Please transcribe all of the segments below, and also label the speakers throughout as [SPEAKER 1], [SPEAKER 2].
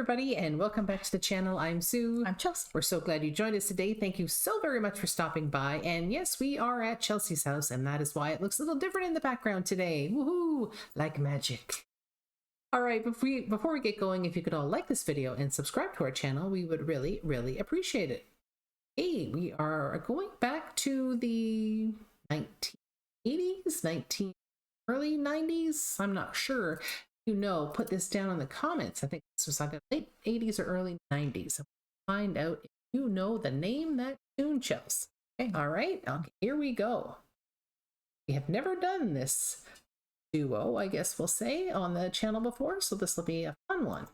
[SPEAKER 1] everybody, and welcome back to the channel. I'm Sue.
[SPEAKER 2] I'm Chelsea.
[SPEAKER 1] We're so glad you joined us today. Thank you so very much for stopping by. And yes, we are at Chelsea's house, and that is why it looks a little different in the background today. Woohoo! Like magic. All right, before we get going, if you could all like this video and subscribe to our channel, we would really appreciate it. Hey, we are going back to the 1980s, early 90s. I'm not sure. You know, put this down in the comments. I think this was like the late 80s or early 90s. Find out if you know the name that tune, Chels. Okay. All right, okay, here we go. We have never done this duo, I guess we'll say, on the channel before, so this will be a fun one.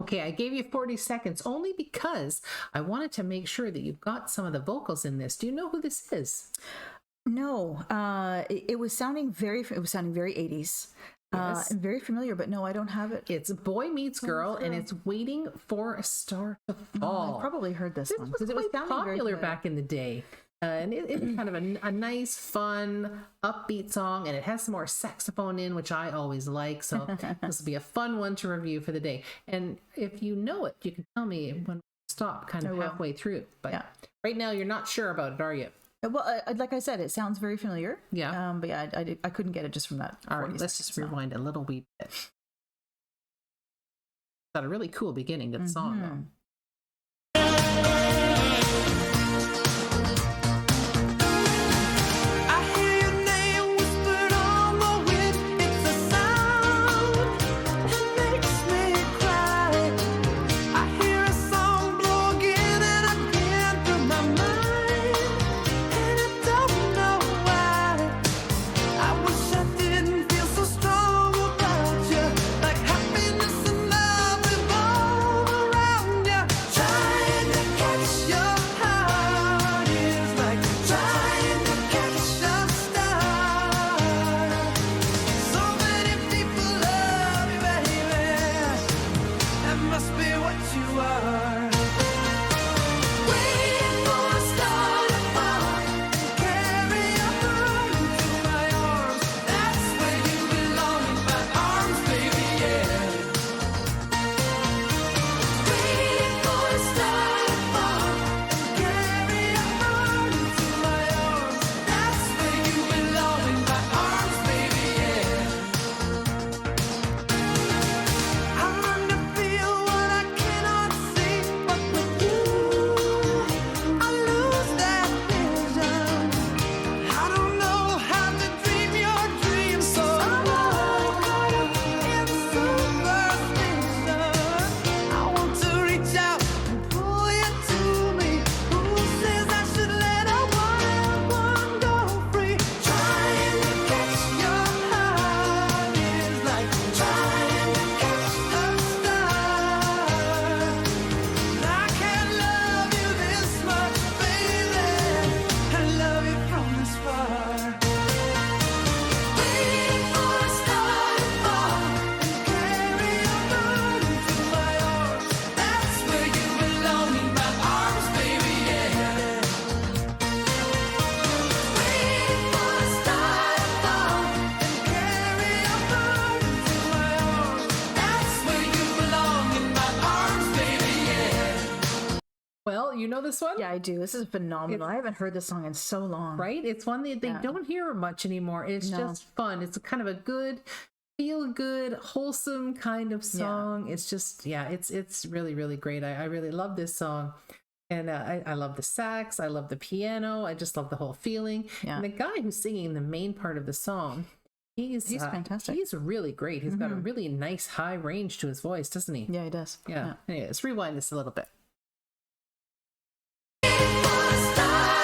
[SPEAKER 1] Okay, I gave you 40 seconds only because I wanted to make sure that you've got some of the vocals in this. Do you know who this is?
[SPEAKER 2] No, it was sounding very 80s.
[SPEAKER 1] Yes.
[SPEAKER 2] Very familiar, but no, I don't have it.
[SPEAKER 1] It's Boy Meets Girl, and it's Waiting for a Star to Fall.
[SPEAKER 2] I probably heard this one
[SPEAKER 1] because it was popular back in the day. And it's kind of a nice, fun, upbeat song, and it has some more saxophone in, which I always like. So this will be a fun one to review for the day. And if you know it, you can tell me when we stop kind of halfway through. But yeah, right now you're not sure about it, are you?
[SPEAKER 2] Well, like I said, it sounds very familiar.
[SPEAKER 1] Yeah.
[SPEAKER 2] But yeah, I couldn't get it just from that.
[SPEAKER 1] All right, let's just rewind a little wee bit. Got a really cool beginning to the song, though. You know this one?
[SPEAKER 2] Yeah, I do. This is phenomenal. I haven't heard this song in so long.
[SPEAKER 1] Right? It's one that they don't hear much anymore. It's just fun. It's a kind of a good, feel-good, wholesome kind of song. It's just, it's really great. I really love this song. And I love the sax. I love the piano. I just love the whole feeling. Yeah. And the guy who's singing the main part of the song, he's fantastic. He's really great. He's got a really nice high range to his voice, doesn't he?
[SPEAKER 2] Yeah, he does.
[SPEAKER 1] Yeah. Anyway, let's rewind this a little bit.
[SPEAKER 3] Star.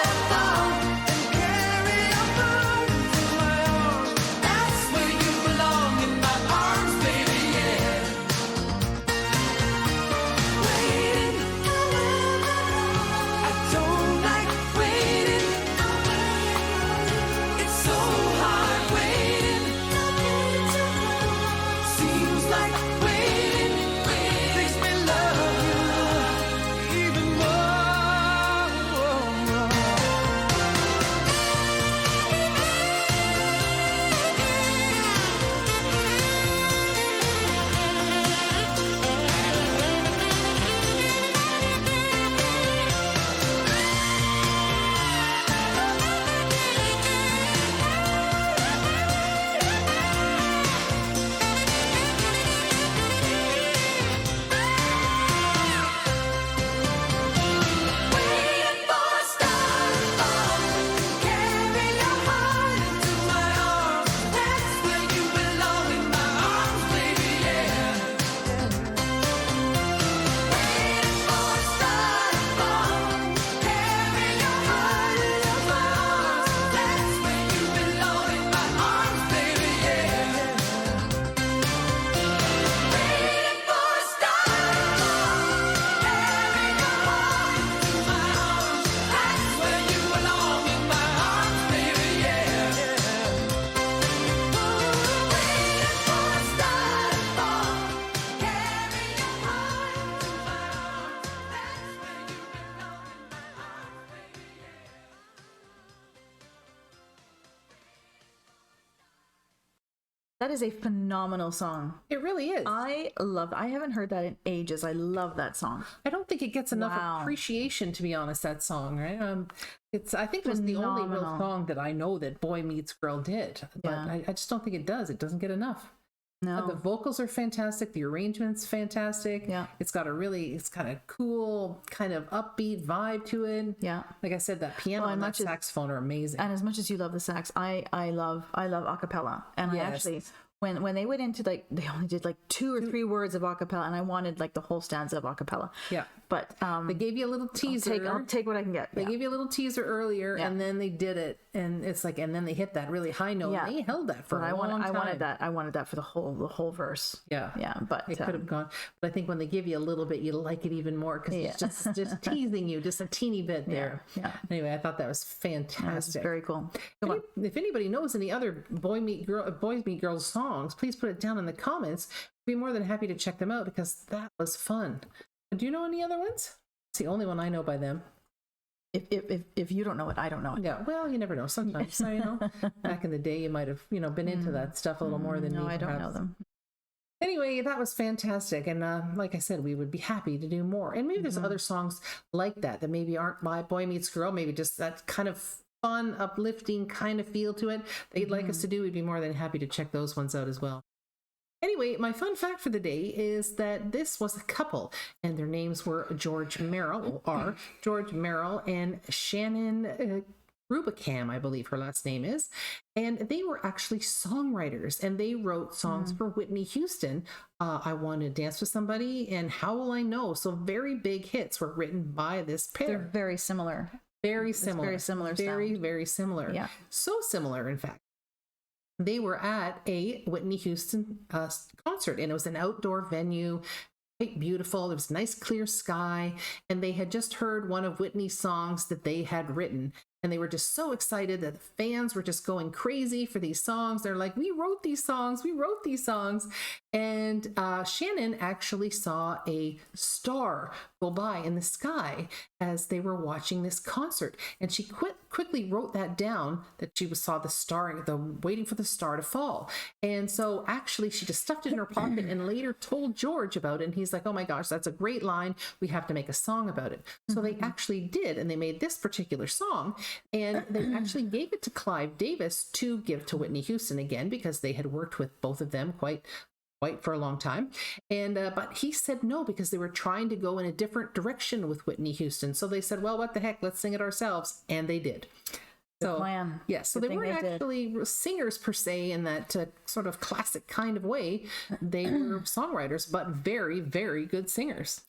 [SPEAKER 2] That is a phenomenal song.
[SPEAKER 1] It really is.
[SPEAKER 2] I haven't heard that in ages. I love that song.
[SPEAKER 1] I don't think it gets enough appreciation, to be honest, that song, right? I think it was the only real song that I know that Boy Meets Girl did, but I just don't think it does. It doesn't get enough.
[SPEAKER 2] No.
[SPEAKER 1] The vocals are fantastic. The arrangement's fantastic.
[SPEAKER 2] Yeah.
[SPEAKER 1] It's got it's got a cool kind of upbeat vibe to it.
[SPEAKER 2] Yeah.
[SPEAKER 1] Like I said, that piano and that saxophone are amazing.
[SPEAKER 2] And as much as you love the sax, I love acapella. And I actually, when they went into they only did 2 or 3 words of acapella, and I wanted the whole stanza of acapella.
[SPEAKER 1] Yeah.
[SPEAKER 2] But
[SPEAKER 1] they gave you a little teaser.
[SPEAKER 2] I'll take what I can get.
[SPEAKER 1] They gave you a little teaser earlier, and then they did it, and it's and then they hit that really high note. Yeah. And they held that for a long time.
[SPEAKER 2] I wanted that for the whole verse.
[SPEAKER 1] Yeah.
[SPEAKER 2] Yeah. But
[SPEAKER 1] it could have gone. But I think when they give you a little bit, you like it even more because it's just teasing you just a teeny bit there.
[SPEAKER 2] Yeah.
[SPEAKER 1] Anyway, I thought that was fantastic.
[SPEAKER 2] That was very cool.
[SPEAKER 1] If anybody knows any other Boys Meet Girls songs, please put it down in the comments. I'd be more than happy to check them out because that was fun. Do you know any other ones? It's the only one I know by them.
[SPEAKER 2] If you don't know it, I don't know it.
[SPEAKER 1] Yeah, well, you never know. Sometimes, so, back in the day, you might have, been into that stuff a little more than me.
[SPEAKER 2] No, I don't know them.
[SPEAKER 1] Anyway, that was fantastic, and like I said, we would be happy to do more. And maybe there's other songs like that maybe aren't by Boy Meets Girl. Maybe just that kind of fun, uplifting kind of feel to it that you'd like us to do. We'd be more than happy to check those ones out as well. Anyway, my fun fact for the day is that this was a couple, and their names were George Merrill, and Shannon Rubicam, I believe her last name is. And they were actually songwriters, and they wrote songs for Whitney Houston. I Want to Dance with Somebody and How Will I Know? So very big hits were written by this pair.
[SPEAKER 2] They're very similar.
[SPEAKER 1] Very similar.
[SPEAKER 2] Very similar.
[SPEAKER 1] Very similar.
[SPEAKER 2] Yeah.
[SPEAKER 1] So similar, in fact. They were at a Whitney Houston concert, and it was an outdoor venue, quite beautiful. There was a nice clear sky, and they had just heard one of Whitney's songs that they had written. And they were just so excited that the fans were just going crazy for these songs. They're like, we wrote these songs. And Shannon actually saw a star go by in the sky as they were watching this concert. And she quickly wrote that down, that she saw the star, waiting for the star to fall. And so actually she just stuffed it in her pocket and later told George about it. And he's like, oh my gosh, that's a great line. We have to make a song about it. So they actually did. And they made this particular song. And they actually gave it to Clive Davis to give to Whitney Houston again, because they had worked with both of them quite for a long time. And but he said no, because they were trying to go in a different direction with Whitney Houston. So they said, well, what the heck, let's sing it ourselves. And they did.
[SPEAKER 2] Good plan.
[SPEAKER 1] Yeah, so they weren't actually singers per se in that sort of classic kind of way. They were songwriters, but very, very good singers.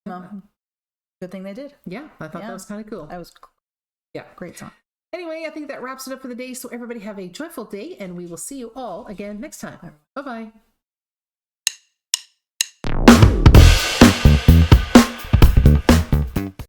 [SPEAKER 2] Well, good thing they did.
[SPEAKER 1] Yeah, I thought that was kind of cool.
[SPEAKER 2] That was great song.
[SPEAKER 1] Anyway, I think that wraps it up for the day. So everybody have a joyful day, and we will see you all again next time. Bye-bye.